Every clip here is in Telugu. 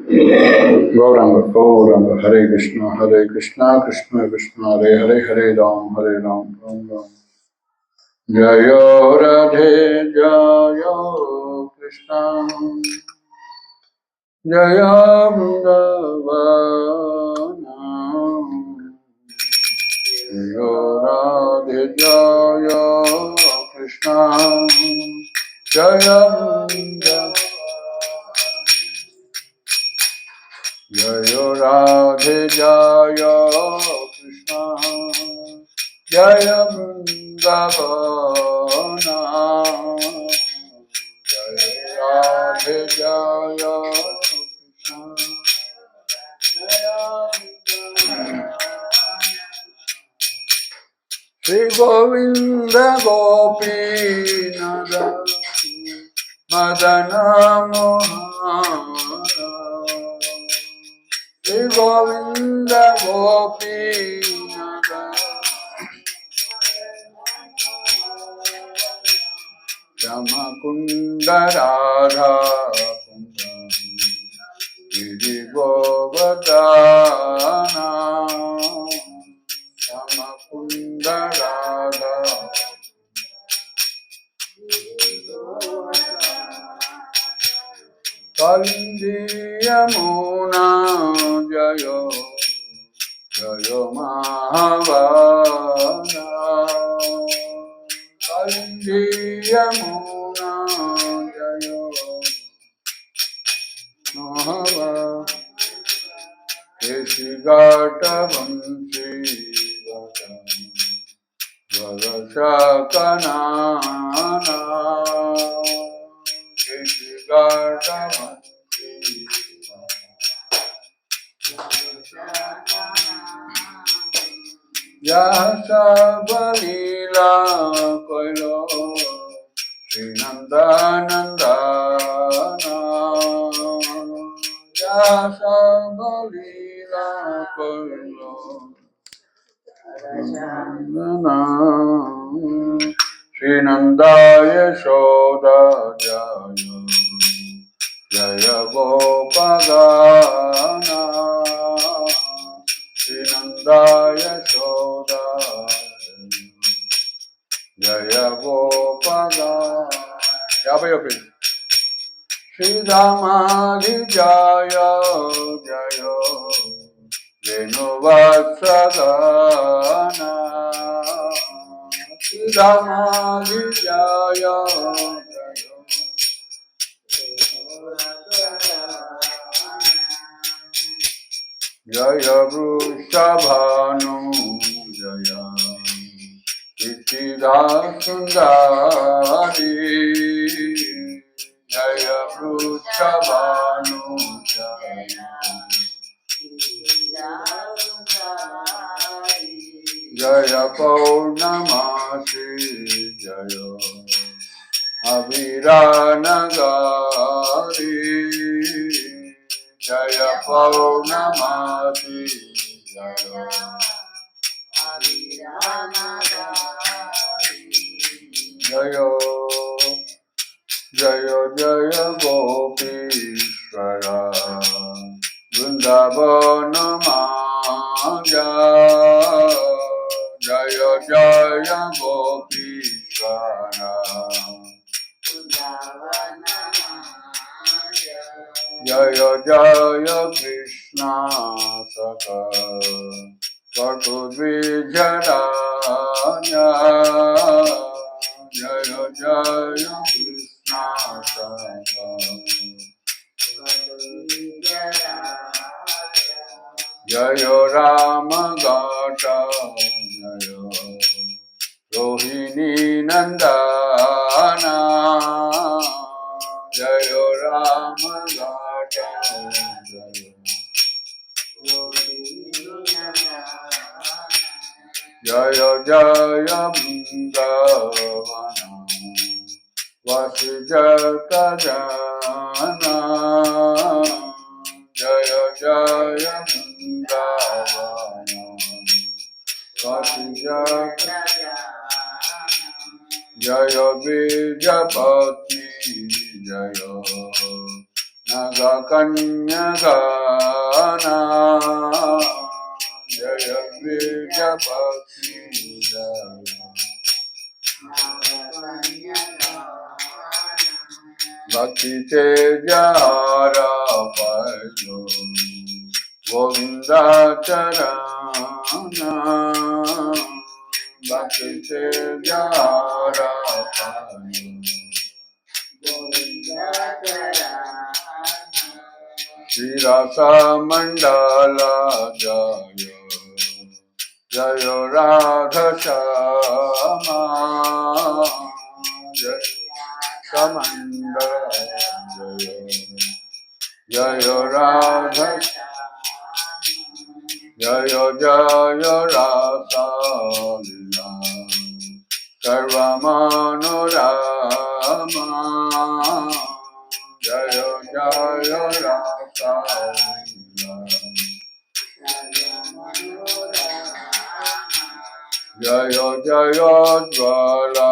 Gauranga, Gauranga, Hare Krishna, Krishna Krishna, Hare Hare, Hare Ram, Ram Ram. Jaya Radhe, Jaya Krishna, Jaya Vrindavan. Jaya Radhe, Jaya Krishna, Jaya Vrindavan. Jaya Radhe, Jaya Krishna, Jaya Vrindavana. Jaya Radhe, Jaya Krishna, Jaya Vrindavana. Shri Govinda Gopi Nada Madana Mohara. Shri Govinda Gopi Nada Shama Kunda Radha Kunda Giri Govardhana Shama Kunda Radha Kalindi Yamuna Jayo Jayo Mahavana Kalindi Yamuna Jayo Mahavana Keshigata Vanshi Vadasakanana Keshigata Vanshi Yasa Balila Koilo Srinanda Nandana Yasa Balila Koilo Nandana Srinanda Yashoda Jaya Jaya Gopagana Srinanda Yashoda Jaya Gopagana Yabai Yopi Shri Damadi Jaya Jaya Venuvaksadana Shri Damadi Jaya Jaya Jaya Vrishabhanu Jaya Ittidasundari Jaya Vrishabhanu Jaya Jaya Purnamasi Jaya Aviranagari Jaya Purnamasi Jaya Jaya Jaya Jaya Gopishvara Vrindavana Maya Jaya Jaya Gopishvara Jaya Jaya Krishna Saka Vartudvijaranya Jaya Jaya Krishna Saka Jaya Rama Gata Jaya Rohini Nandana Jaya Rama Gata Jaya Jaya Jaya Vrindavana Vasujata Jana Jaya Jaya Vrindavana Vasujata Jaya Vijapati Jaya Nagakanyagana Jaya Vijapakshi Jaya Bhakti Tejara Pajo Govinda Charana Bhakti Tejara Pajo Shri Rasa Mandala Jaya Jaya Radha Shama Jaya Samandala Jaya Jaya Radha Jaya Jaya Rasa Lila Sarva Manorama Jaya Jaya Rasa Lila Jaya Jaya Jvala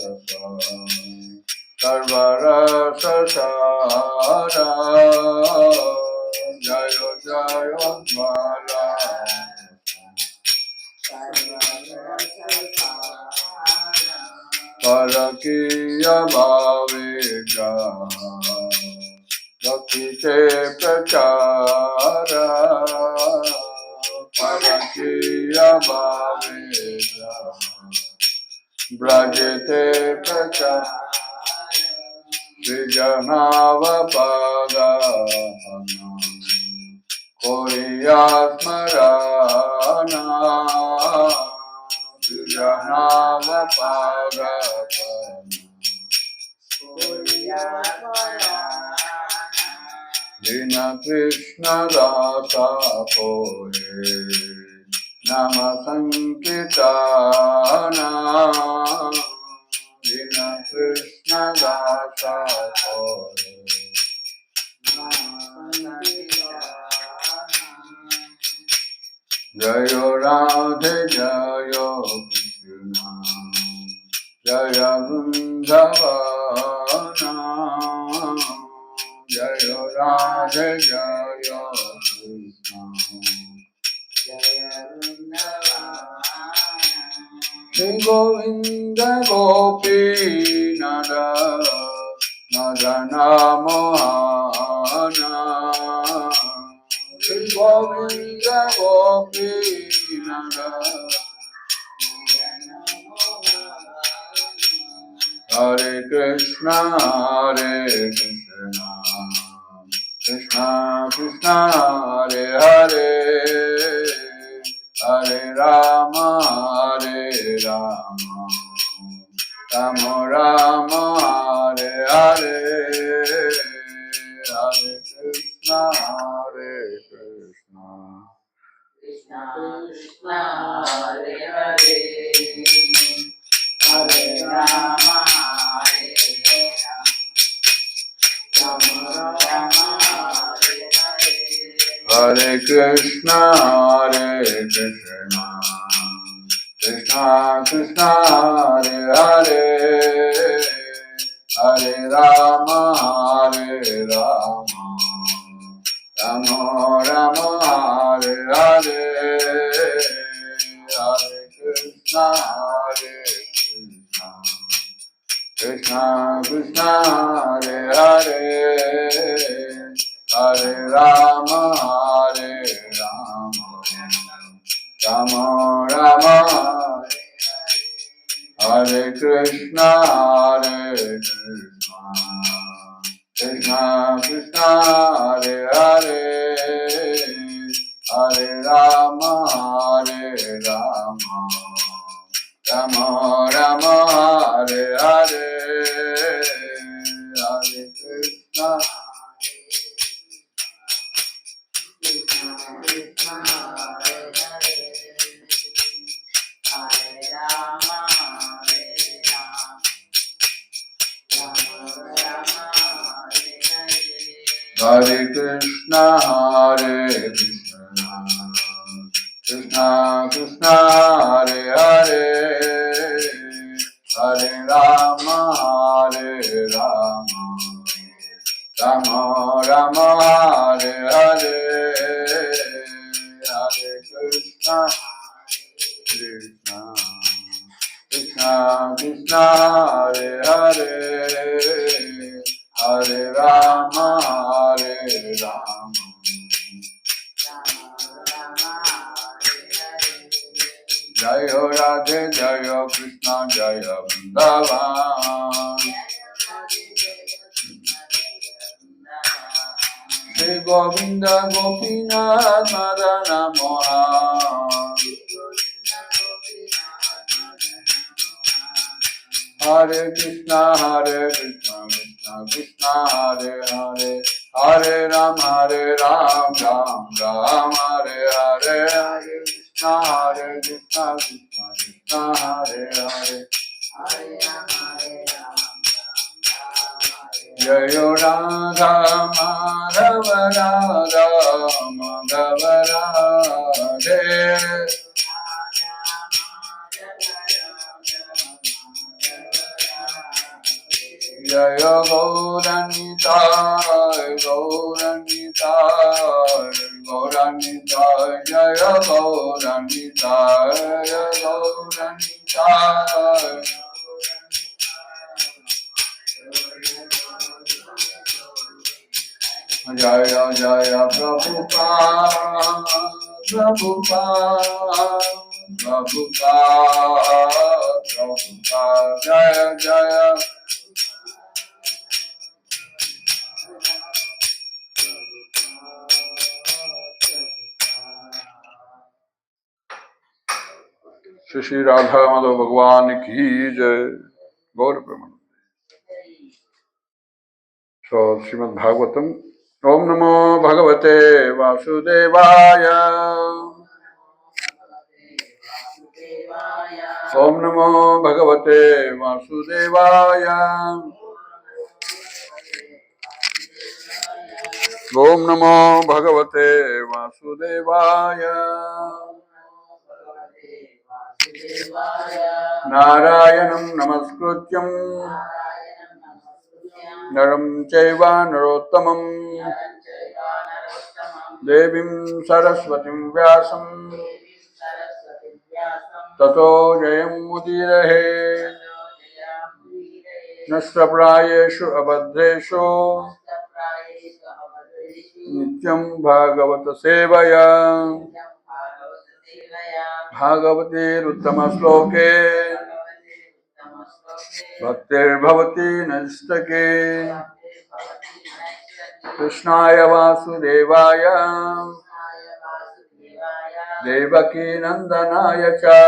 Rasa Sarva Rasa Sara Jaya Jaya Jvala Parakiya Bhavija Bhakti Se Prachara Parakiya Bhavija Brajete Prachara Vijanavapada Koriyasmarana Vijanavapada Dina Krishna Dasa Kore Nama Sankitana Dina Krishna Dasa Kore Jayo Radhe Jayo Krishna Jaya Vrindavan Jayo Radhe Jayo Krishna Shri Govinda Gopi Nada Madana Mohana Shri Govinda Gopi Nada Hare Krishna Krishna Krishna Hare Hare Hare Rama Rama Rama Hare Hare Hare Krishna Krishna Krishna Hare Hare Hare Rama Rama Rama Hare Krishna Krishna Krishna Hare Hare Hare Rama Rama Rama Hare Hare Hare Krishna Krishna Krishna Hare Hare Hare Rama Rama Rama Hare Krishna Krishna Krishna Hare Hare Hare Rama Rama Rama Hare Hare Hare Krishna Krishna Hare Hare Hare Rama Rama Rama Hare Hare Hare Krishna Krishna Krishna Hare Hare Hare Rama Rama Rama Hare Hare Hare Krishna Krishna Krishna Krishna Hare Hare Hare Rama Hare Rama Jaya Radhe Jaya Krishna Jaya Vrindavan Shri Govinda Gopinath Madana Mohan Hare Krishna Krishna Krishna Hare Hare Hare Ram Ram Ram Hare Hare Hare Krishna Krishna Krishna Hare Hare Jayo Radha Madhava Radha Madhava Radhe Jaya Gauranita Gauranita Gauranita Jaya Gauranita Jaya Gauranita Jaya Jaya Prabhupada Prabhupada Prabhupada Prabhupada Jaya Jaya Shri Shri Radha Madhava Bhagwan ki jai. Gaur Brahman. So Srimad Bhagavatam. Om Namo Bhagavate Vasudevaya. Om Namo Bhagavate Vasudevaya. Om Namo Bhagavate Vasudevaya. Narayanam Namaskrutyam Naram Chaiva Narottamam Devim Saraswatim Vyasam Tato Jayam Mudirahe Nashtaprayeshu Abhadreshu Nityam Bhagavata Sevaya Bhagavate Uttama Sloke Bhaktir Bhavati Nastake Krishnaya Vasudevaya Devaki Nandanaya Cha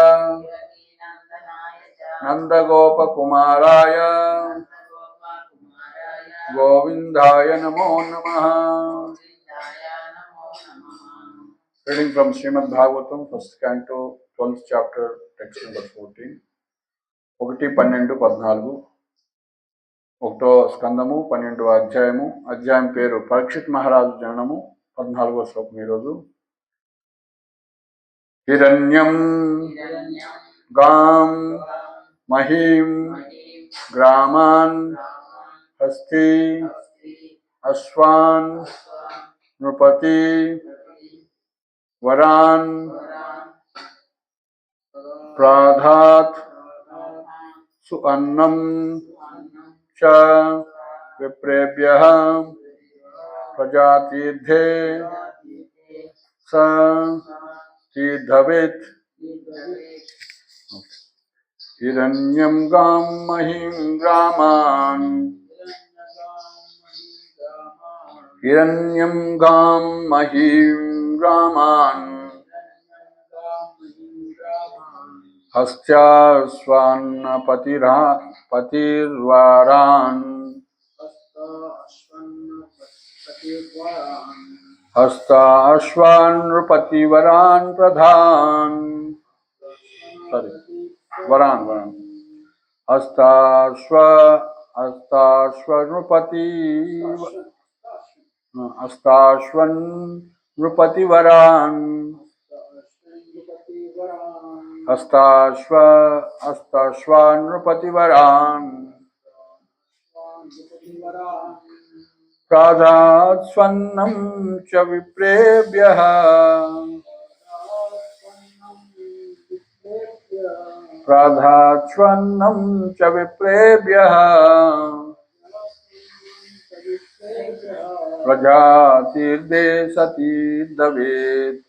Nanda Gopa Kumaraya Govindaya Namo Namaha. Reading from Srimad Bhagavatam, first canto, 12th chapter, text number 14. 1-12-14 ఒకటో స్కందము 12వ అధ్యాయము. అధ్యాయం పేరు పరీక్షిత్ మహారాజు జననము. 14వ శ్లోకం ఈరోజు. హిరణ్యం గాం మహీం గ్రామాన్ హస్తి అశ్వాన్ నృపతి వరాన్ ప్రాధాత్ సుఅన్నం చ విప్రేభ్యః ప్రజాతీర్థే స తీర్థవేత్. హిరణ్యం గాం మహీం గ్రామాన్ హిరణ్యం గాం మహీం గ్రామాన్ హస్త్యాశ్వాన్నపతిర్వారాన్ హస్తాశ్వానృపతివరాన్ ప్రధాన్ వరాన్ హస్తాశ్వనృపతివరాన్ హస్తాశ్వానృపతివరాన్ प्रादात् स्वन्नं च विप्रेभ्यः प्रादात् स्वन्नं च विप्रेभ्यः प्रजातिर्देशतीर्दवेत्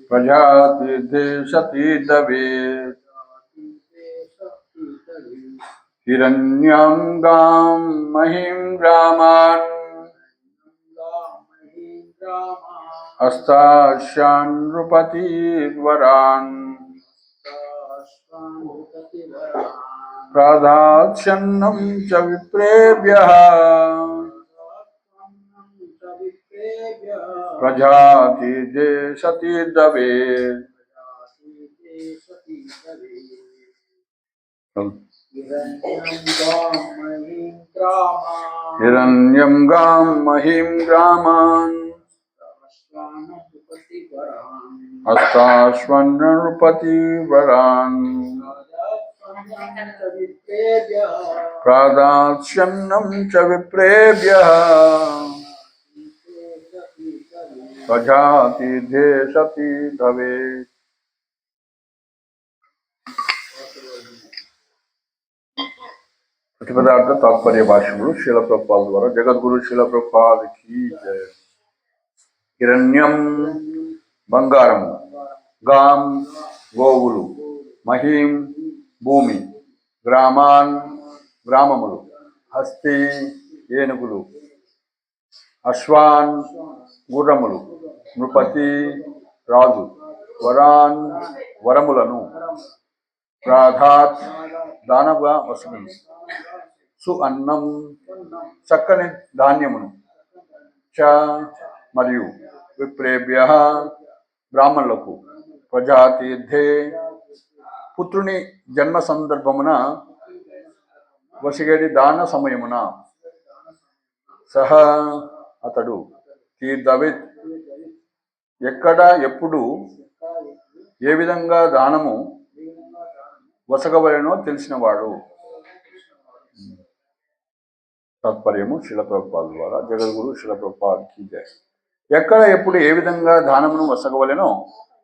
प्रजातिर्देशतीर्दवेत् हिरण्यं महिं ग्रामान् हस्ताश्यान् नृपतिवरान् प्रादात्स्यन्नं च विप्रेभ्यः प्रजातिर्देशतीर्दवेत् हिरण्यं गां महिं ग्रामान् हस्ताश्वन्नृपतिवरान् प्रादात्स्यन्नं च विप्रेभ्यः प्रजातिर्देशतीर्दवेत् प्रतिपदार्थ तात्पर्य भाष्यमुలు శ్రీల ప్రభుపాద ద్వారా జగద్గురు శ్రీల ప్రభుపాదకి జయ. హిరణ్యం బంగారము, గాం గోవులు, మహీం భూమి, గ్రామాన్ గ్రామములు, హస్తి ఏనుగులు, అశ్వాన్ గుర్రములు, నృపతి రాజు, వరాన్ వరములను, ప్రాధాత్ దానముగా వసగును, సు అన్నం చక్కని ధాన్యమును, చ మరియు విప్రేభ్య బ్రాహ్మణులకు, ప్రజాతీర్థే పుత్రుని జన్మ సందర్భమున వసిగడి దాన సమయమున, సహ అతడు, తీర్థవిత్ ఎక్కడ ఎప్పుడు ఏ విధంగా దానము వసగవలెనో తెలిసినవాడు. తాత్పర్యము శ్రీల ప్రభుపాద ద్వారా జగద్గురు శ్రీల ప్రభుపాదకి జయ. ఎక్కడ ఎప్పుడు ఏ విధంగా దానమును వసగవలెనో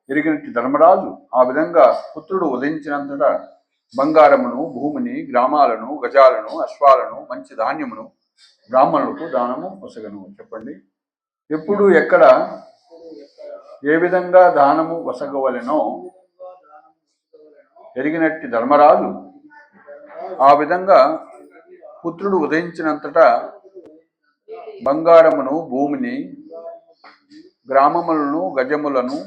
ఎరిగినట్టు ధర్మరాజు ఆ విధంగా పుత్రుడు ఉదయించినంతటా బంగారమును, భూమిని, గ్రామాలను, గజాలను, అశ్వాలను, మంచి ధాన్యమును బ్రాహ్మణులకు దానము వసగను. చెప్పండి. ఎప్పుడు ఎక్కడ ఏ విధంగా దానము వసగవలెనో ఎరిగినట్టి ధర్మరాజు ఆ విధంగా పుత్రుడు ఉదయించినంతటా బంగారమును, భూమిని, గ్రామములను, గజములను,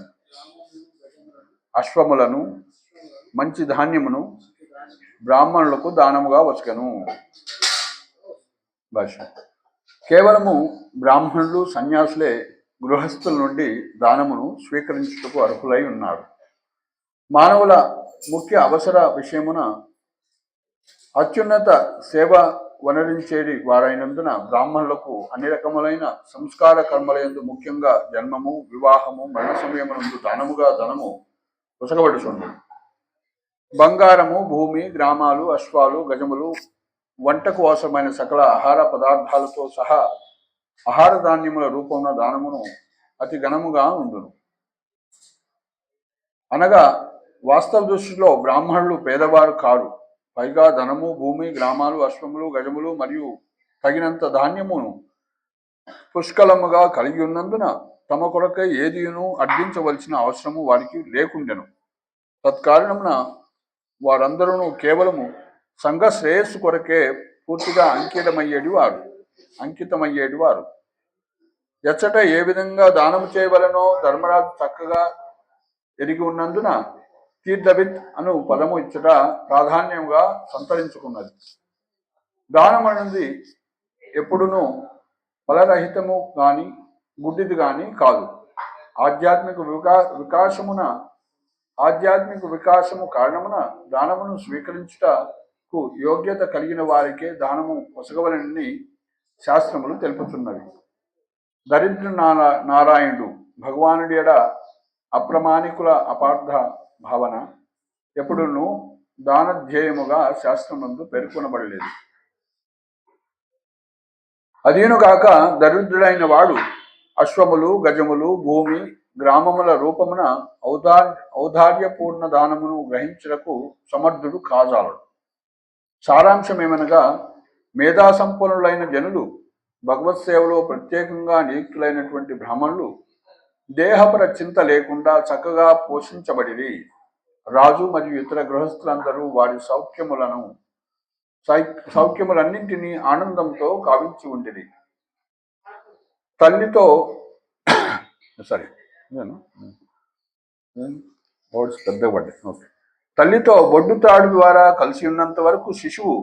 అశ్వములను, మంచి ధాన్యమును బ్రాహ్మణులకు దానముగా వసగను. భాష. కేవలము బ్రాహ్మణులు, సన్యాసులే గృహస్థుల నుండి దానమును స్వీకరించుటకు అర్హులై ఉన్నారు. మానవుల ముఖ్య అవసర విషయమున అత్యున్నత సేవ వనరించేది వారైనందున బ్రాహ్మణులకు అన్ని రకములైన సంస్కార కర్మలయందు ముఖ్యంగా జన్మము, వివాహము, మరణ సమయమునందు దానముగా ధనము వసగబడుచుండు. బంగారము, భూమి, గ్రామాలు, అశ్వాలు, గజములు, వంటకు అవసరమైన సకల ఆహార పదార్థాలతో సహా ఆహార ధాన్యముల రూపమున దానమును అతి ఘనముగా ఉండును. అనగా వాస్తవ దృష్టిలో బ్రాహ్మణులు పేదవారు కారు. పైగా ధనము, భూమి, గ్రామాలు, అశ్వములు, గజములు మరియు తగినంత ధాన్యమును పుష్కలముగా కలిగి ఉన్నందున తమ కొరకై ఏదియును అర్జించవలసిన అవసరము వారికి లేకుండెను. తత్కారణమున వారందరూ కేవలము సంఘ శ్రేయస్సు కొరకే పూర్తిగా అంకితమయ్యేటి వారు. ఎచ్చట ఏ విధంగా దానము చేయవలనో ధర్మరాజు చక్కగా ఎరిగి ఉన్నందున తీర్థవిత్ అను పదము ఇచ్చట ప్రాధాన్యంగా సంతరించుకున్నది. దానం అనేది ఎప్పుడునూ ఫలరహితము కానీ గుడ్డిది కానీ కాదు. ఆధ్యాత్మిక వికాసము కారణమున దానమును స్వీకరించుటకు యోగ్యత కలిగిన వారికే దానము వసగవలనని శాస్త్రములు తెలుపుతున్నవి. దరిద్ర నారాయణుడు భగవానుడి ఎడ అప్రమాణికుల అపార్థ భావన ఎప్పుడునూ దానధ్యేయముగా శాస్త్రమందు పేర్కొనబడలేదు. అదేనుగాక దరిద్రుడైన వాడు అశ్వములు గజములు భూమి గ్రామముల రూపమున ఔదార్యపూర్ణ దానమును గ్రహించుటకు సమర్థుడు కాజాలడు. సారాంశమేమనగా మేధాసంపన్నులైన జనులు, భగవత్ సేవలో ప్రత్యేకంగా నియుక్తులైనటువంటి బ్రాహ్మణులు దేహపర చింత లేకుండా చక్కగా పోషించబడిరి. రాజు మరియు ఇతర గృహస్థులందరూ వారి సౌఖ్యములన్నింటినీ ఆనందంతో కావించి ఉండిరి. తల్లితో తల్లితో బొడ్డు తాడు ద్వారా కలిసి ఉన్నంత వరకు శిశువు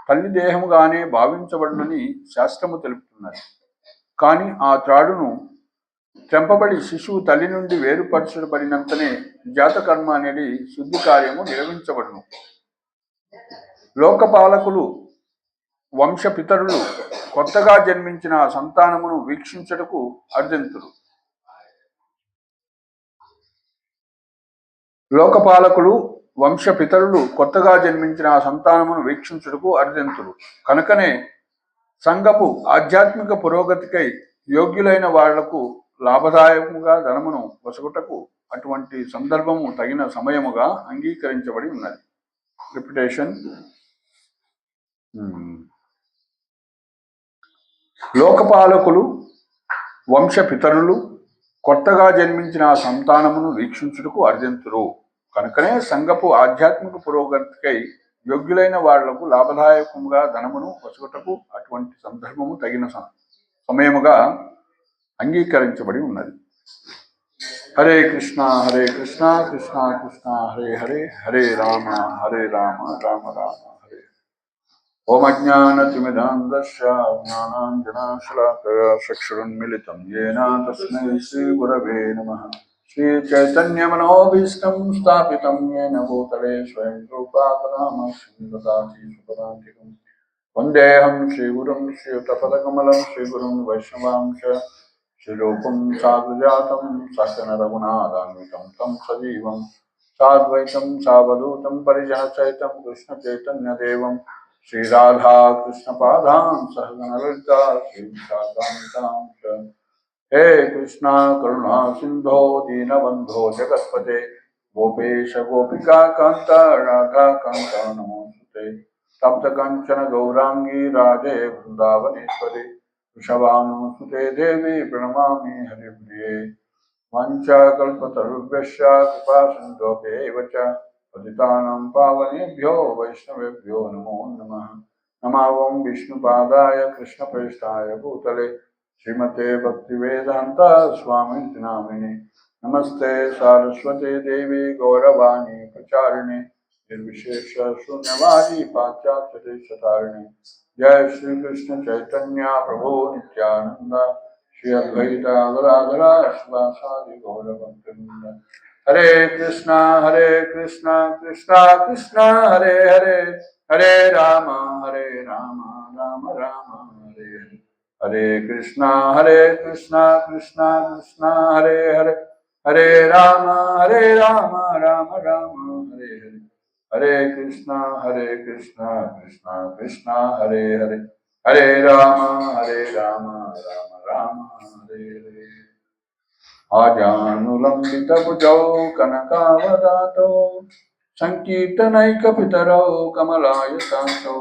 తల్లి దేహముగానే భావించబడునని శాస్త్రము తెలుపుతున్నది. కానీ ఆ త్రాడును తెంపబడి శిశువు తల్లి నుండి వేరుపరచబడినంతనే జాతకర్మ అనేది శుద్ధి కార్యము నిర్వహించబడును. లోకపాలకులు వంశపితరులు కొత్తగా జన్మించిన సంతానమును వీక్షించుటకు అర్జంతులు. లోకపాలకులు వంశపితరులు కొత్తగా జన్మించిన సంతానమును వీక్షించుటకు అర్జంతులు. కనుకనే సంఘపు ఆధ్యాత్మిక పురోగతికై యోగ్యులైన వాళ్లకు లాభదాయకముగా ధనమును వసగుటకు అటువంటి సందర్భము తగిన సమయముగా అంగీకరించబడి ఉన్నది. రిపిటేషన్. లోకపాలకులు వంశపితరులు కొత్తగా జన్మించిన సంతానమును వీక్షించుటకు అర్జంతురు. కనుకనే సంఘపు ఆధ్యాత్మిక పురోగతికై యోగ్యులైన వాళ్లకు లాభదాయకముగా ధనమును వసగుటకు అటువంటి సందర్భము తగిన సమయముగా అంగీకరించబడి ఉన్నది. హరే కృష్ణ కృష్ణ కృష్ణ హరే హరే, హరే రామ రామ రామ హరే. ఓం అజ్ఞానతిమిరాంధస్య జ్ఞానాంజనాశలాకయా చక్షురున్మిలితం యేన తస్మై శ్రీ గురవే నమః. శ్రీ చైతన్యమనోభీష్టం స్థాపితం యేన భూతలే స్వయం రూపా తదామస్మి దదాతి సుపదాంతికం. వందేహం శ్రీగురుం శ్రీయుతపదకమలం శ్రీగురుం వైష్ణవాంశ శ్రీరూపం సాధుజాతం సకన రఘునాథాన్వితం తం సజీవం సాద్వైతం సావధూతం పరిజనసహితం కృష్ణ చైతన్యదేవం శ్రీరాధా కృష్ణపాదాన్ సహగణ లలితా శ్రీవిశాఖాంతాంశ. హే కృష్ణ కరుణా సింధో దీనబంధో జగత్పతే గోపేశ గోపికా కాంత రాధాకాంత నమోస్తుతే. తప్త కంచన గౌరాంగీ రాజే బృందావనేశ్వరి వృషభానుసుతే దేవి ప్రణమామి హరిప్రియే. వాంఛాకల్పతరుభ్యశ్చ కృపా సింధోభ్యైవ చ పతితానాం పావనేభ్యో వైష్ణవేభ్యో నమో నమః. నమావం విష్ణుపాదాయ కృష్ణప్రేష్ఠాయ భూతలే శ్రీమతే భక్తివేదాంత స్వామితి నామినే. నమస్తే సారస్వతే దేవి గౌరవాణి ప్రచారిణి నిర్విశేష శూన్యవాది పాశ్చాత్య దేశతారిణి. जय श्री कृष्ण चैतन्य प्रभु नित्यानंद श्री अद्वैत गदाधर शिवासादि गौर भक्तवृंद. हरे कृष्णा कृष्ण कृष्ण हरे हरे, हरे राम राम राम हरे हरे. हरे कृष्णा कृष्ण कृष्ण हरे हरे, हरे राम राम राम हरे हरे. हरे कृष्णा कृष्ण कृष्ण हरे हरे, हरे राम राम राम हरे हरे. आजानुलंबित भुजौ कनकावदातौ संकीर्तनैकपितरौ कमलायताक्षौ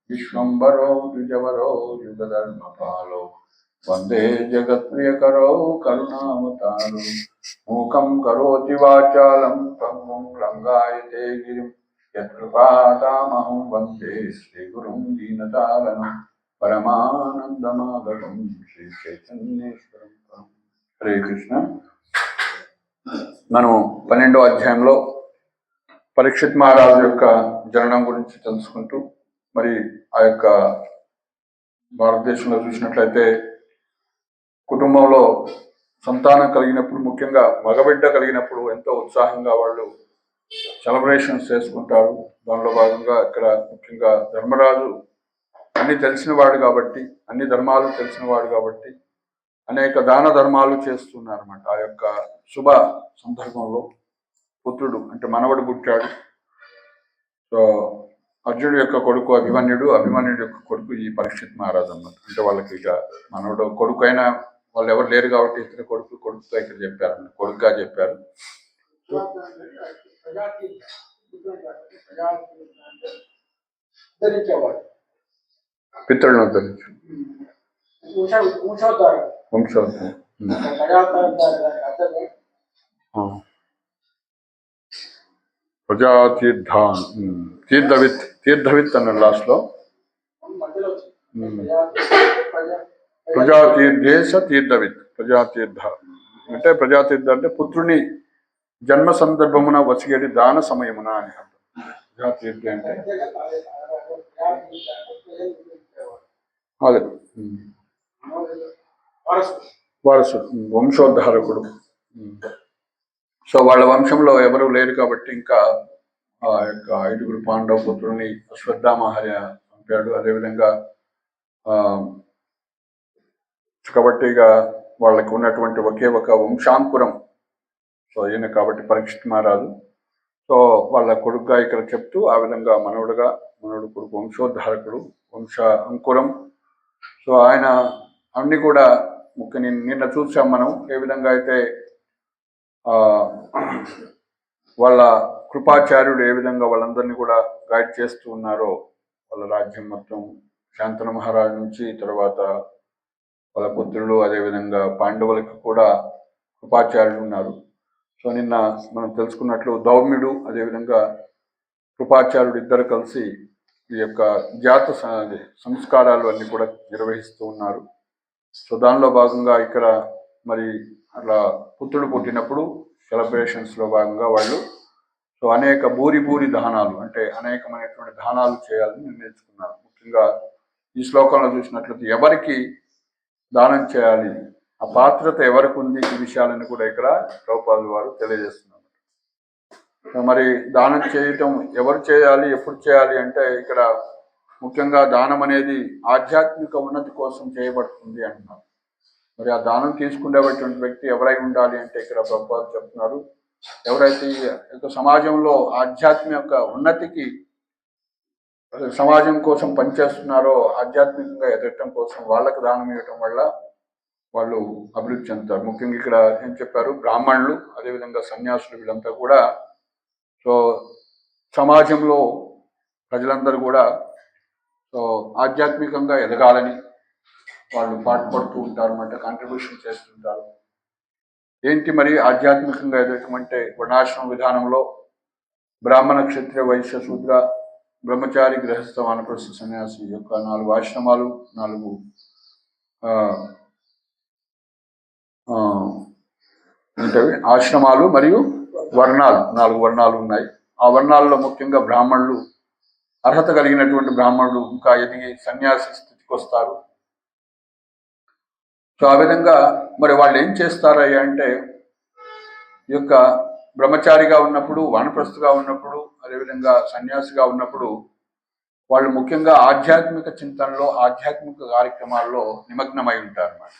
विश्वम्भरो द्विजवरो युगधर्मपालौ वंदे जगत्प्रियकरौ करुणावतारौ. मूकं करोति वाचालं पंगुं लंघयते गिरिं यत्कृपातामहं वन्दे श्रीगुरुं दीनतारणं परमानन्दमाधवं శ్రీచైతన్యేశ్వరం. హరే కృష్ణ. మనం 12వ అధ్యాయంలో పరీక్షిత్ మహారాజు యొక్క జననం గురించి తెలుసుకుంటూ, మరి ఆ యొక్క భారతదేశంలో చూసినట్లయితే కుటుంబంలో సంతానం కలిగినప్పుడు, ముఖ్యంగా మగబిడ్డ కలిగినప్పుడు ఎంతో ఉత్సాహంగా వాళ్ళు సెలబ్రేషన్స్ చేసుకుంటారు. దానిలో భాగంగా ఇక్కడ ముఖ్యంగా ధర్మరాజు అన్ని తెలిసినవాడు కాబట్టి, అన్ని ధర్మాలు తెలిసినవాడు కాబట్టి అనేక దాన ధర్మాలు చేస్తున్నారన్నమాట. ఆ యొక్క శుభ సందర్భంలో పుత్రుడు అంటే మనవడు పుట్టాడు. సో అర్జునుడి యొక్క కొడుకు అభిమన్యుడు, అభిమన్యుడి యొక్క కొడుకు ఈ పరీక్షిత్ మహారాజు అన్నమాట. అంటే వాళ్ళకి ఇక మనోడు కొడుకు అయినా వాళ్ళు ఎవరు లేరు కాబట్టి ఇతర కొడుకుతో ఇక్కడ చెప్పారు, కొడుకుగా చెప్పారు. పితృలను ఉద్ధరించు వంశోద్ధారం. ప్రజాతీర్థాన్ తీర్థవిత్ అన్న లాస్ట్లో ప్రజాతీర్థేశ తీర్థవిత్. ప్రజాతీర్థ అంటే ప్రజాతీర్థ అంటే పుత్రుని జన్మ సందర్భమున వసిగేటి దాన సమయమున అని అర్థం. ప్రజాతీర్థ అంటే అదే వారసుడు, వంశోద్ధారకుడు. సో వాళ్ళ వంశంలో ఎవరు లేరు కాబట్టి ఇంకా ఆ యొక్క 5 పాండవ పుత్రుల్ని అశ్వత్థామహర్య చంపాడు. అదేవిధంగా కాబట్టి ఇక వాళ్ళకి ఉన్నటువంటి ఒకే ఒక వంశాంకురం సో ఈయన కాబట్టి పరీక్షిత్ మహారాజు. సో వాళ్ళ కొడుకుగా ఇక్కడ చెప్తూ ఆ విధంగా మనవుడు కొడుకు వంశోద్ధారకుడు, వంశ అంకురం. సో ఆయన అన్ని కూడా ముఖ్య నిన్న చూసాం మనం ఏ విధంగా అయితే వాళ్ళ కృపాచార్యుడు ఏ విధంగా వాళ్ళందరినీ కూడా గైడ్ చేస్తూ ఉన్నారో, వాళ్ళ రాజ్యం మొత్తం శాంతను మహారాజు నుంచి తర్వాత వాళ్ళ పుత్రులు అదేవిధంగా పాండవులకు కూడా కృపాచార్యులు ఉన్నారు. సో నిన్న మనం తెలుసుకున్నట్లు దౌమ్యుడు అదేవిధంగా కృపాచార్యుడు ఇద్దరు కలిసి ఈ యొక్క జాత సంస్కారాలు అన్ని కూడా నిర్వహిస్తూ ఉన్నారు. సో దానిలో భాగంగా ఇక్కడ మరి అట్లా పుత్రుడు పుట్టినప్పుడు సెలబ్రేషన్స్లో భాగంగా వాళ్ళు సో అనేక భూరి దానాలు అంటే అనేకమైనటువంటి దానాలు చేయాలని నిర్ణయించుకున్నారు. ముఖ్యంగా ఈ శ్లోకంలో చూసినట్లయితే ఎవరికి దానం చేయాలి, ఆ పాత్రత ఎవరికి ఉంది, ఈ విషయాలను కూడా ఇక్కడ ప్రభుపాదుల వారు తెలియజేస్తున్నారు. మరి దానం చేయటం ఎవరు చేయాలి, ఎప్పుడు చేయాలి అంటే ఇక్కడ ముఖ్యంగా దానం అనేది ఆధ్యాత్మిక ఉన్నతి కోసం చేయబడుతుంది అంటున్నారు. మరి ఆ దానం తీసుకునేటువంటి వ్యక్తి ఎవరై ఉండాలి అంటే ఇక్కడ ప్రభుపాదులు చెప్తున్నారు, ఎవరైతే ఈ సమాజంలో ఆధ్యాత్మిక ఉన్నతికి సమాజం కోసం పనిచేస్తున్నారో, ఆధ్యాత్మికంగా ఎదగటం కోసం వాళ్ళకు దానం ఇవ్వటం వల్ల వాళ్ళు అభివృద్ధి చెందుతారు. ముఖ్యంగా ఇక్కడ ఏం చెప్పారు, బ్రాహ్మణులు అదేవిధంగా సన్యాసులు వీళ్ళంతా కూడా సో సమాజంలో ప్రజలందరూ కూడా సో ఆధ్యాత్మికంగా ఎదగాలని వాళ్ళు పాటుపడుతూ ఉంటారు అన్నమాట, కాంట్రిబ్యూషన్ చేస్తుంటారు. ఏంటి మరి ఆధ్యాత్మికంగా ఎదగటం అంటే వర్ణాశ్రమ విధానంలో బ్రాహ్మణ క్షత్రియ వైశ్య శూద్ర బ్రహ్మచారి గృహస్థ వానప్రస్థ సన్యాసి యొక్క 4 ఆశ్రమాలు, 4 ఏంటవి ఆశ్రమాలు మరియు వర్ణాలు, 4 వర్ణాలు ఉన్నాయి. ఆ వర్ణాలలో ముఖ్యంగా బ్రాహ్మణులు, అర్హత కలిగినటువంటి బ్రాహ్మణులు ఇంకా ఎదిగి సన్యాసి స్థితికి వస్తారు. సో ఆ విధంగా మరి వాళ్ళు ఏం చేస్తారయ్యా అంటే ఈ యొక్క బ్రహ్మచారిగా ఉన్నప్పుడు, వానప్రస్థగా ఉన్నప్పుడు, అదేవిధంగా సన్యాసిగా ఉన్నప్పుడు వాళ్ళు ముఖ్యంగా ఆధ్యాత్మిక చింతనలో, ఆధ్యాత్మిక కార్యక్రమాల్లో నిమగ్నమై ఉంటారు అన్నమాట.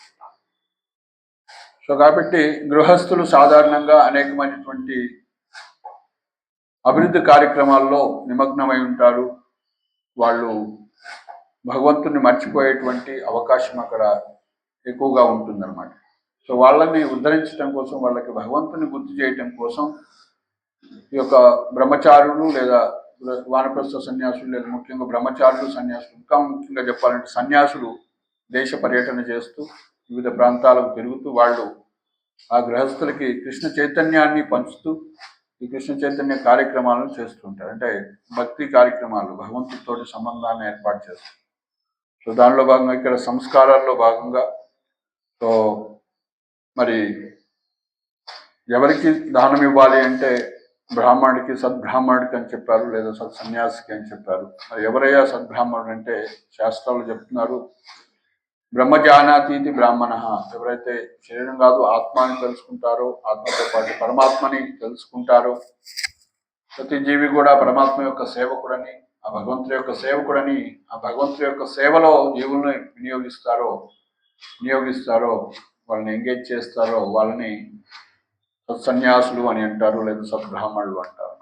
సో కాబట్టి గృహస్థులు సాధారణంగా అనేకమైనటువంటి అభివృద్ధి కార్యక్రమాల్లో నిమగ్నమై ఉంటారు. వాళ్ళు భగవంతుని మర్చిపోయేటువంటి అవకాశం అక్కడ ఎక్కువగా ఉంటుందన్నమాట. సో వాళ్ళని ఉద్ధరించడం కోసం, వాళ్ళకి భగవంతుని గుర్తు చేయటం కోసం ఈ యొక్క బ్రహ్మచారులు లేదా వానప్రస్థ సన్యాసులు లేదా ముఖ్యంగా బ్రహ్మచారులు సన్యాసులు, ఇంకా ముఖ్యంగా చెప్పాలంటే సన్యాసులు దేశ పర్యటన చేస్తూ వివిధ ప్రాంతాలకు తిరుగుతూ వాళ్ళు ఆ గృహస్థులకి కృష్ణ చైతన్యాన్ని పంచుతూ ఈ కృష్ణ చైతన్య కార్యక్రమాలను చేస్తుంటారు. అంటే భక్తి కార్యక్రమాలు, భగవంతుడితో సంబంధాన్ని ఏర్పాటు చేస్తారు. సో దానిలో భాగంగా ఇక్కడ సంస్కారాల్లో భాగంగా సో మరి ఎవరికి దానం ఇవ్వాలి అంటే బ్రాహ్మణుడికి, సద్బ్రాహ్మణుడికి అని చెప్పారు, లేదా సన్యాసికి అని చెప్పారు. మరి ఎవరయ్యా సద్బ్రాహ్మణుడు అంటే శాస్త్రాలు చెప్తున్నారు, బ్రహ్మజానాతీతి బ్రాహ్మణ, ఎవరైతే శరీరం కాదు ఆత్మని తెలుసుకుంటారో, ఆత్మతో పాటు పరమాత్మని తెలుసుకుంటారో, ప్రతి జీవి కూడా పరమాత్మ యొక్క సేవకుడని, ఆ భగవంతుడి యొక్క సేవకుడని, ఆ భగవంతుడి యొక్క సేవలో జీవుల్ని వినియోగిస్తారో వాళ్ళని ఎంగేజ్ చేస్తారో వాళ్ళని సత్సన్యాసులు అని అంటారు, లేదా సద్బ్రాహ్మణులు అంటారు.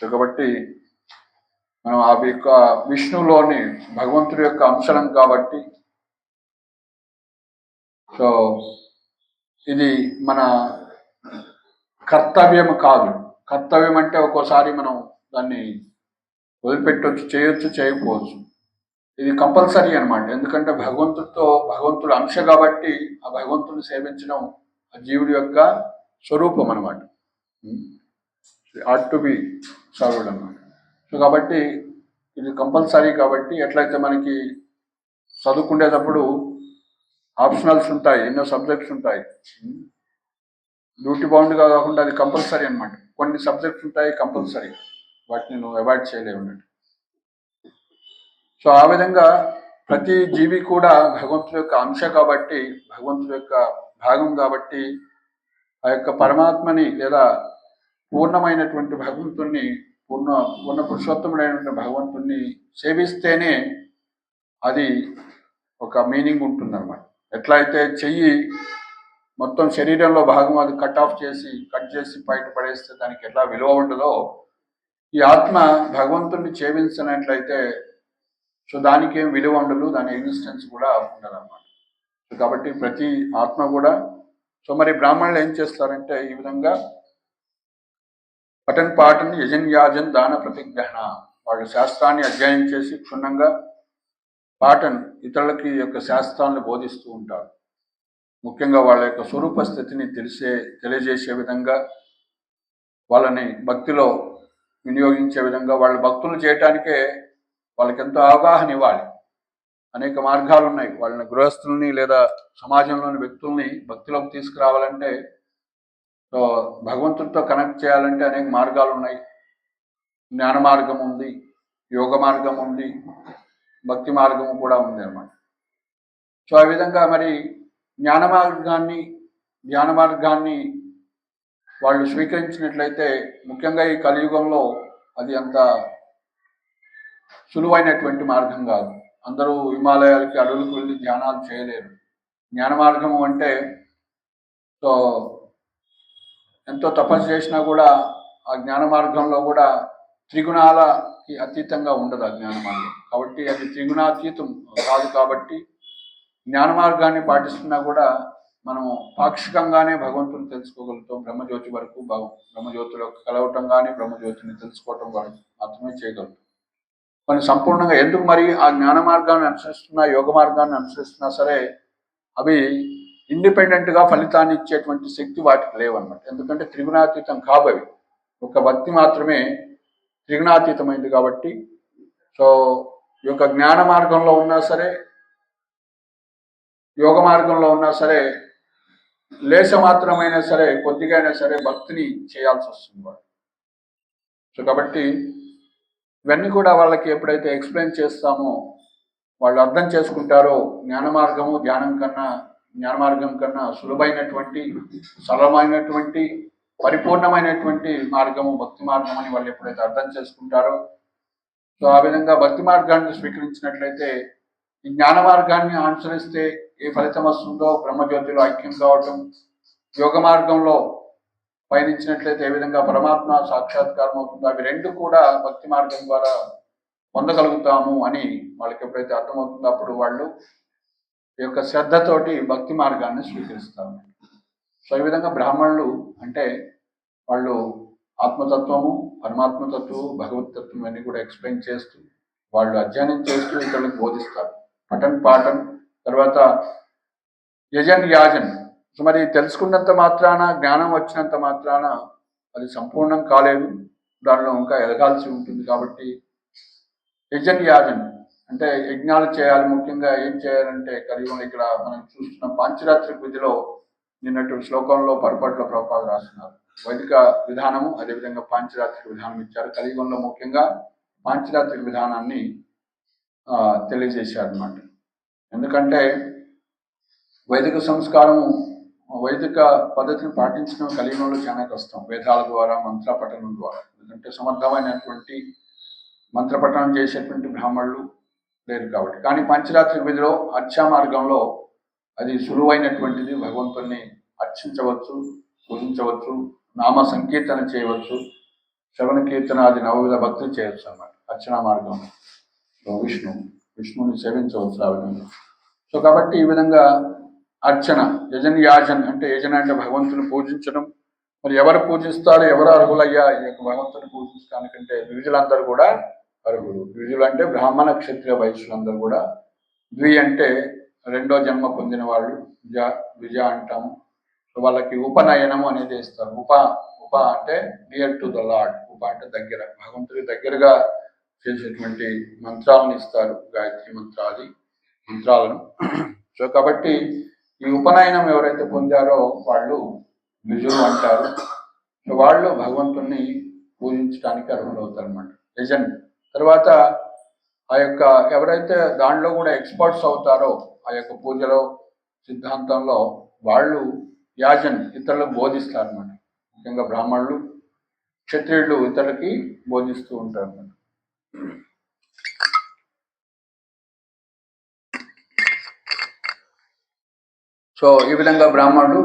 కాబట్టి మనం ఆ యొక్క విష్ణువులోని భగవంతుడి యొక్క అంశం కాబట్టి సో ఇది మన కర్తవ్యం కాదు. కర్తవ్యం అంటే ఒక్కోసారి మనం దాన్ని వదిలిపెట్టవచ్చు, చేయొచ్చు, చేయకపోవచ్చు. ఇది కంపల్సరీ అనమాట. ఎందుకంటే భగవంతుడు అంశ కాబట్టి ఆ భగవంతుని సేవించడం ఆ జీవుడి యొక్క స్వరూపం అనమాట. ఆట్ టు బి సర్వ్డ్ అనమాట. సో కాబట్టి ఇది కంపల్సరీ కాబట్టి ఎట్లయితే మనకి చదువుకునేటప్పుడు ఆప్షనల్స్ ఉంటాయి, ఎన్నో సబ్జెక్ట్స్ ఉంటాయి. డ్యూటీ బౌండ్గా కాకుండా అది కంపల్సరీ అనమాట. కొన్ని సబ్జెక్ట్స్ ఉంటాయి కంపల్సరీ, వాటిని నువ్వు అవాయిడ్ చేయలేవు అన్నట్టు. సో ఆ విధంగా ప్రతి జీవి కూడా భగవంతుడి యొక్క అంశ కాబట్టి, భగవంతుడి యొక్క భాగం కాబట్టి ఆ యొక్క పరమాత్మని లేదా పూర్ణమైనటువంటి భగవంతుణ్ణి పూర్ణ పురుషోత్తముడైనటువంటి భగవంతుణ్ణి సేవిస్తేనే అది ఒక మీనింగ్ ఉంటుందన్నమాట. ఎట్లా అయితే చెయ్యి మొత్తం శరీరంలో భాగం అది కట్ చేసి బయట పడేస్తే దానికి ఎట్లా విలువ ఉండదో, ఈ ఆత్మ భగవంతుణ్ణి సేవించినట్లయితే సో దానికి ఏం విలువ ఉండదు, దాని ఎగ్జిస్టెన్స్ కూడా ఉండదు అన్నమాట. సో కాబట్టి ప్రతి ఆత్మ కూడా సో మరి బ్రాహ్మణులు ఏం చేస్తారంటే ఈ విధంగా పఠన్ పాఠన్ యజన్ దాన ప్రతిగ్రహణ, వాళ్ళు శాస్త్రాన్ని అధ్యయనం చేసి క్షుణ్ణంగా పాఠన్ ఇతరులకి యొక్క శాస్త్రాలను బోధిస్తూ ఉంటారు. ముఖ్యంగా వాళ్ళ యొక్క స్వరూప స్థితిని తెలియజేసే విధంగా, వాళ్ళని భక్తిలో వినియోగించే విధంగా, వాళ్ళ భక్తులు చేయటానికే వాళ్ళకి ఎంతో అవగాహన ఇవ్వాలి. అనేక మార్గాలు ఉన్నాయి. వాళ్ళని గృహస్థుల్ని లేదా సమాజంలోని వ్యక్తుల్ని భక్తిలోకి తీసుకురావాలంటే, సో భగవంతుడితో కనెక్ట్ చేయాలంటే అనేక మార్గాలు ఉన్నాయి. జ్ఞాన మార్గం ఉంది, యోగ మార్గం ఉంది, భక్తి మార్గం కూడా ఉంది అన్నమాట. సో ఆ విధంగా మరి జ్ఞాన మార్గాన్ని వాళ్ళు స్వీకరించినట్లయితే, ముఖ్యంగా ఈ కలియుగంలో అది అంత సులువైనటువంటి మార్గం కాదు. అందరూ హిమాలయాలకి అడవులకు వెళ్ళి ధ్యానాలు చేయలేరు. జ్ఞాన మార్గము అంటే సో ఎంతో తపస్సు చేసినా కూడా ఆ జ్ఞాన మార్గంలో కూడా త్రిగుణాలకి అతీతంగా ఉండదు ఆ జ్ఞాన మార్గం. కాబట్టి అది త్రిగుణాతీతం కాదు. కాబట్టి జ్ఞాన మార్గాన్ని పాటిస్తున్నా కూడా మనము పాక్షికంగానే భగవంతుని తెలుసుకోగలుగుతాం. బ్రహ్మజ్యోతి వరకు బ్రహ్మజ్యోతిలో కలవటం కానీ బ్రహ్మజ్యోతిని తెలుసుకోవటం వరకు మాత్రమే చేయగలుగుతాం. కొన్ని సంపూర్ణంగా ఎందుకు మరి ఆ జ్ఞాన మార్గాన్ని అనుసరిస్తున్నా, యోగ మార్గాన్ని అనుసరిస్తున్నా సరే అవి ఇండిపెండెంట్గా ఫలితాన్ని ఇచ్చేటువంటి శక్తి వాటికి లేవన్నమాట. ఎందుకంటే త్రిగుణాతీతం కాబవి. ఒక భక్తి మాత్రమే త్రిగుణాతీతమైంది కాబట్టి సో ఈ యొక్క జ్ఞాన మార్గంలో ఉన్నా సరే, యోగ మార్గంలో ఉన్నా సరే, లేశ మాత్రమైనా సరే, కొద్దిగా అయినా సరే భక్తిని చేయాల్సి వస్తుంది వాళ్ళు. సో కాబట్టి ఇవన్నీ కూడా వాళ్ళకి ఎప్పుడైతే ఎక్స్ప్లెయిన్ చేస్తామో వాళ్ళు అర్థం చేసుకుంటారో, జ్ఞాన మార్గం కన్నా సులభమైనటువంటి, సరళమైనటువంటి, పరిపూర్ణమైనటువంటి మార్గము భక్తి మార్గం అని వాళ్ళు ఎప్పుడైతే అర్థం చేసుకుంటారో, సో ఆ విధంగా భక్తి మార్గాన్ని స్వీకరించినట్లయితే ఈ జ్ఞాన మార్గాన్ని అనుసరిస్తే ఏ ఫలితం వస్తుందో, బ్రహ్మజ్యోతిలో ఐక్యం కావటం, యోగ మార్గంలో పయనించినట్లయితే ఏ విధంగా పరమాత్మ సాక్షాత్కారం అవుతుందో, అవి రెండు కూడా భక్తి మార్గం ద్వారా పొందగలుగుతాము అని వాళ్ళకి ఎప్పుడైతే అర్థమవుతుందో అప్పుడు వాళ్ళు ఈ యొక్క శ్రద్ధతోటి భక్తి మార్గాన్ని స్వీకరిస్తారు. సో ఈ విధంగా బ్రాహ్మణులు అంటే వాళ్ళు ఆత్మతత్వము, పరమాత్మతత్వము, భగవతత్వం అన్ని కూడా ఎక్స్ప్లెయిన్ చేస్తూ వాళ్ళు అధ్యయనం చేస్తూ ఇతరులకు బోధిస్తారు. పాఠన్ తర్వాత యాజన్. సో మరి తెలుసుకున్నంత మాత్రాన, జ్ఞానం వచ్చినంత మాత్రాన అది సంపూర్ణం కాలేదు, దానిలో ఇంకా ఎదగాల్సి ఉంటుంది. కాబట్టి యాజన్ అంటే యజ్ఞాలు చేయాలి. ముఖ్యంగా ఏం చేయాలంటే కలియుగంలో ఇక్కడ మనం చూస్తున్న పాంచరాత్రిక విధిలో నిన్నటి శ్లోకంలో పొరపాట్లో ప్రభుపాద రాస్తున్నారు. వైదిక విధానము, అదేవిధంగా పాంచరాత్రిక విధానం ఇచ్చారు. కలియుగంలో ముఖ్యంగా పాంచరాత్రిక విధానాన్ని తెలియజేశారు అన్నమాట. ఎందుకంటే వైదిక సంస్కారము, వైదిక పద్ధతిని పాటించడం కలియుగంలో చాలా కష్టం. వేదాల ద్వారా, మంత్ర పఠనం ద్వారా. ఎందుకంటే సమర్థమైనటువంటి మంత్రపఠనం చేసేటువంటి బ్రాహ్మణులు లేరు కాబట్టి. కానీ పంచరాత్రి విధిలో అర్చా మార్గంలో అది సులువైనటువంటిది. భగవంతుని అర్చించవచ్చు, పూజించవచ్చు, నామ సంకీర్తన చేయవచ్చు, శ్రవణ కీర్తన, అది నవవిధ భక్తులు చేయవచ్చు అన్నమాట. అర్చనా మార్గం. సో విష్ణుని సేవించవచ్చు ఆ విధంగా. సో కాబట్టి ఈ విధంగా అర్చన, యజన్ అంటే యజన అంటే భగవంతుని పూజించడం. మరి ఎవరు పూజిస్తారు, ఎవరు అర్హులయ్యా ఈ యొక్క భగవంతుని పూజించడానికంటే ద్విజులందరూ కూడా అర్హులు. ద్విజులు అంటే బ్రాహ్మణ క్షత్రియ వైశ్యులందరూ కూడా. ద్వి అంటే రెండో జన్మ పొందిన వాళ్ళు, ద్విజ అంటాము. సో వాళ్ళకి ఉపనయనము అనేది ఇస్తారు. ఉప అంటే నియర్ టు ద లార్డ్. ఉప అంటే దగ్గర, భగవంతుడి దగ్గరగా చేసేటువంటి మంత్రాలను ఇస్తారు, గాయత్రి మంత్రాలను. సో కాబట్టి ఈ ఉపనయనం ఎవరైతే పొందారో వాళ్ళు ద్విజులు అంటారు. సో వాళ్ళు భగవంతుణ్ణి పూజించడానికి అర్హులు అవుతారు అన్నమాట. యజన్ తర్వాత ఆ యొక్క ఎవరైతే దాంట్లో కూడా ఎక్స్పర్ట్స్ అవుతారో ఆ యొక్క పూజలో సిద్ధాంతంలో, వాళ్ళు యాజన్ ఇతరులకు బోధిస్తారు అన్నమాట. ముఖ్యంగా బ్రాహ్మణులు క్షత్రియులు ఇతరులకి బోధిస్తూ ఉంటారు అన్నమాట. సో ఈ విధంగా బ్రాహ్మణులు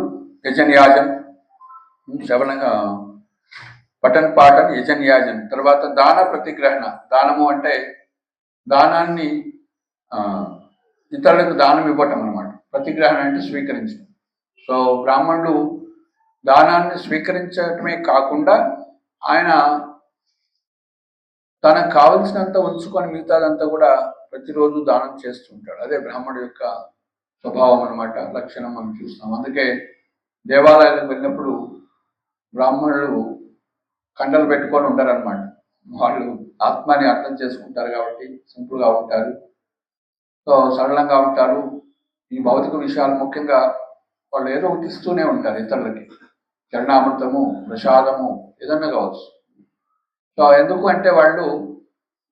యజన్ యాజన్ పఠన్ పాఠన్ యజన్ యాజన్. తర్వాత దాన ప్రతిగ్రహణ. దానము అంటే దానాన్ని ఇతరులకు దానం ఇవ్వటం అనమాట. ప్రతిగ్రహణ అంటే స్వీకరించడం. సో బ్రాహ్మణులు దానాన్ని స్వీకరించడమే కాకుండా ఆయన తనకు కావలసినంత ఉంచుకొని మిగతాదంతా కూడా ప్రతిరోజు దానం చేస్తూ ఉంటాడు. అదే బ్రాహ్మణుడు యొక్క స్వభావం అనమాట, లక్షణం మనం చూస్తాం. అందుకే దేవాలయాలకు వెళ్ళినప్పుడు బ్రాహ్మణులు కండలు పెట్టుకొని ఉంటారు అనమాట. వాళ్ళు ఆత్మని అర్థం చేసుకుంటారు కాబట్టి సింపుల్గా ఉంటారు. సో సరళంగా ఉంటారు. ఈ భౌతిక విషయాలు ముఖ్యంగా వాళ్ళు ఏదో ఒకటి ఇస్తూనే ఉంటారు ఇతరులకి. చరణామృతము, ప్రసాదము ఏదన్నా కావచ్చు. సో ఎందుకు అంటే వాళ్ళు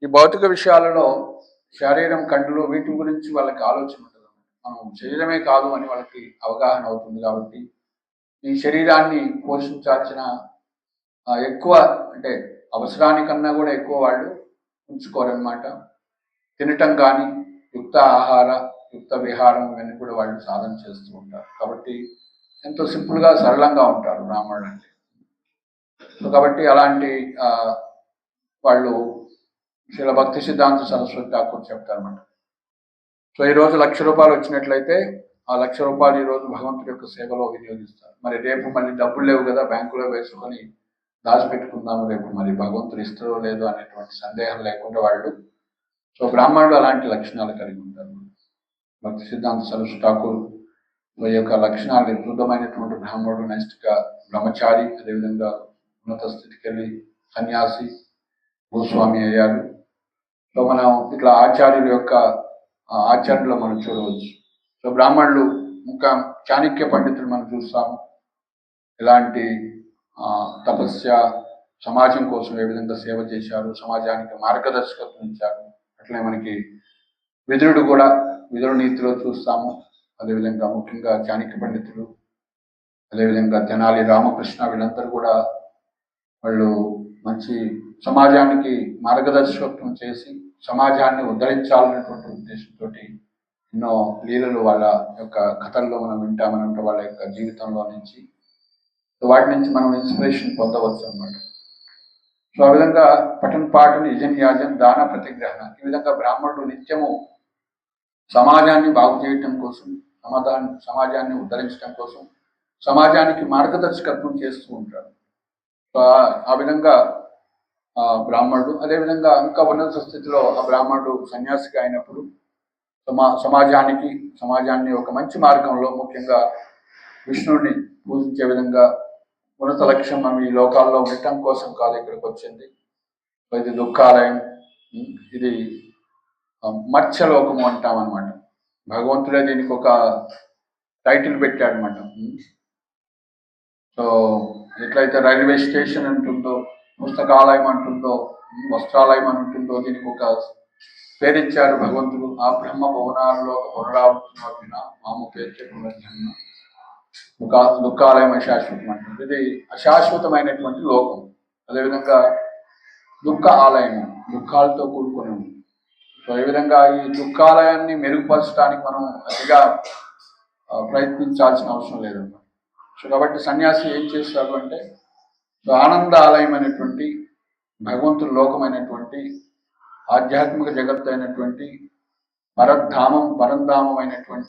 ఈ భౌతిక విషయాలలో శరీరం, కండ్లు వీటి గురించి వాళ్ళకి ఆలోచన ఉంటుంది. మనం శరీరమే కాదు అని వాళ్ళకి అవగాహన అవుతుంది. కాబట్టి ఈ శరీరాన్ని పోషించాల్సిన ఎక్కువ అంటే అవసరానికన్నా కూడా ఎక్కువ వాళ్ళు ఉంచుకోరన్నమాట. తినటం కానీ, యుక్త ఆహార, యుక్త విహారం ఇవన్నీ కూడా వాళ్ళు సాధన చేస్తూ ఉంటారు. కాబట్టి ఎంతో సింపుల్గా సరళంగా ఉంటారు బ్రాహ్మణులు అంటే. సో కాబట్టి అలాంటి వాళ్ళు శ్రీల భక్తి సిద్ధాంత సరస్వతి ఠాకూర్ చెప్తారన్నమాట. సో ఈరోజు 1,00,000 రూపాయలు వచ్చినట్లయితే ఆ 1,00,000 రూపాయలు ఈరోజు భగవంతుడి యొక్క సేవలో వినియోగిస్తారు. మరి రేపు మళ్ళీ డబ్బులు లేవు కదా, బ్యాంకులో వేసుకొని దాచిపెట్టుకుందాము, రేపు మరి భగవంతుడు ఇస్తారో లేదో అనేటువంటి సందేహం లేకుండా వాళ్ళు. సో బ్రాహ్మణుడు అలాంటి లక్షణాలు కలిగి ఉంటారు. భక్తి సిద్ధాంత సరస్వతి ఠాకూర్ ఈ యొక్క లక్షణాలు శుద్ధమైనటువంటి బ్రాహ్మణుడు, నెక్స్ట్గా బ్రహ్మచారి, అదేవిధంగా ఉన్నత స్థితికి వెళ్ళి సన్యాసి, భూస్వామి అయ్యారు. సో మనం ఇట్లా ఆచార్యుల యొక్క ఆచరణలో మనం చూడవచ్చు. సో బ్రాహ్మణులు ఇంకా చాణక్య పండితులు మనం చూస్తాము. ఇలాంటి తపస్య, సమాజం కోసం ఏ విధంగా సేవ చేశారు, సమాజానికి మార్గదర్శకత్వం ఇచ్చారు. అట్లే మనకి విదురుడు నీతిలో చూస్తాము. అదేవిధంగా ముఖ్యంగా చాణక్య పండితులు, అదేవిధంగా తెనాలి రామకృష్ణ, వీళ్ళందరూ కూడా వాళ్ళు మంచి సమాజానికి మార్గదర్శకత్వం చేసి సమాజాన్ని ఉద్ధరించాలనేటువంటి ఉద్దేశంతో ఎన్నో లీలలు వాళ్ళ యొక్క కథల్లో మనం వింటామనంటే వాళ్ళ యొక్క జీవితంలో నుంచి. వాటి నుంచి మనం ఇన్స్పిరేషన్ పొందవచ్చు అన్నమాట. సో ఆ విధంగా పఠన్ పాఠన్ యజన్ యాజన్ దాన ప్రతిగ్రహణ. ఈ విధంగా బ్రాహ్మణుడు నిత్యము సమాజాన్ని బాగు చేయటం కోసం, సమాజాన్ని ఉద్ధరించడం కోసం, సమాజానికి మార్గదర్శకత్వం చేస్తూ ఉంటాడు. సో ఆ విధంగా బ్రాహ్మణుడు, అదేవిధంగా ఇంకా ఉన్నత స్థితిలో ఆ బ్రాహ్మణుడు సన్యాసిగా అయినప్పుడు సమాజాన్ని ఒక మంచి మార్గంలో, ముఖ్యంగా విష్ణుడిని పూజించే విధంగా, ఉన్నత లక్ష్యం మనం ఈ లోకాల్లో ఉండటం కోసం కాదు ఇక్కడికి వచ్చింది. ఇది దుఃఖాలయం, ఇది మత్స్యలోకము అంటామన్నమాట. భగవంతుడే దీనికి ఒక టైటిల్ పెట్టాడనమాట. సో ఎట్లయితే రైల్వే స్టేషన్ అంటుందో, పుస్తకాలయం అంటుందో, వస్త్రాలయం అంటుందో, దీనికి ఒక పేరిచ్చారు భగవంతుడు. ఆ బ్రహ్మ భవనాల్లో ఒక పునరావృతం మాము పేర్చే పునర్జన్మ దుఃఖాలయం అశాశ్వతం అంటుంది. ఇది అశాశ్వతమైనటువంటి లోకం. అదేవిధంగా దుఃఖ ఆలయము, దుఃఖాలతో కూడుకొని ఉంది. సో ఈ విధంగా ఈ దుఃఖాలయాన్ని మెరుగుపరచడానికి మనం అతిగా ప్రయత్నించాల్సిన అవసరం లేదన్నమాట. సో కాబట్టి సన్యాసి ఏం చేస్తారు అంటే, ఆనంద ఆలయం అనేటువంటి భగవంతుని లోకమైనటువంటి ఆధ్యాత్మిక జగత్తు అయినటువంటి పరధామం పరంధామం అయినటువంటి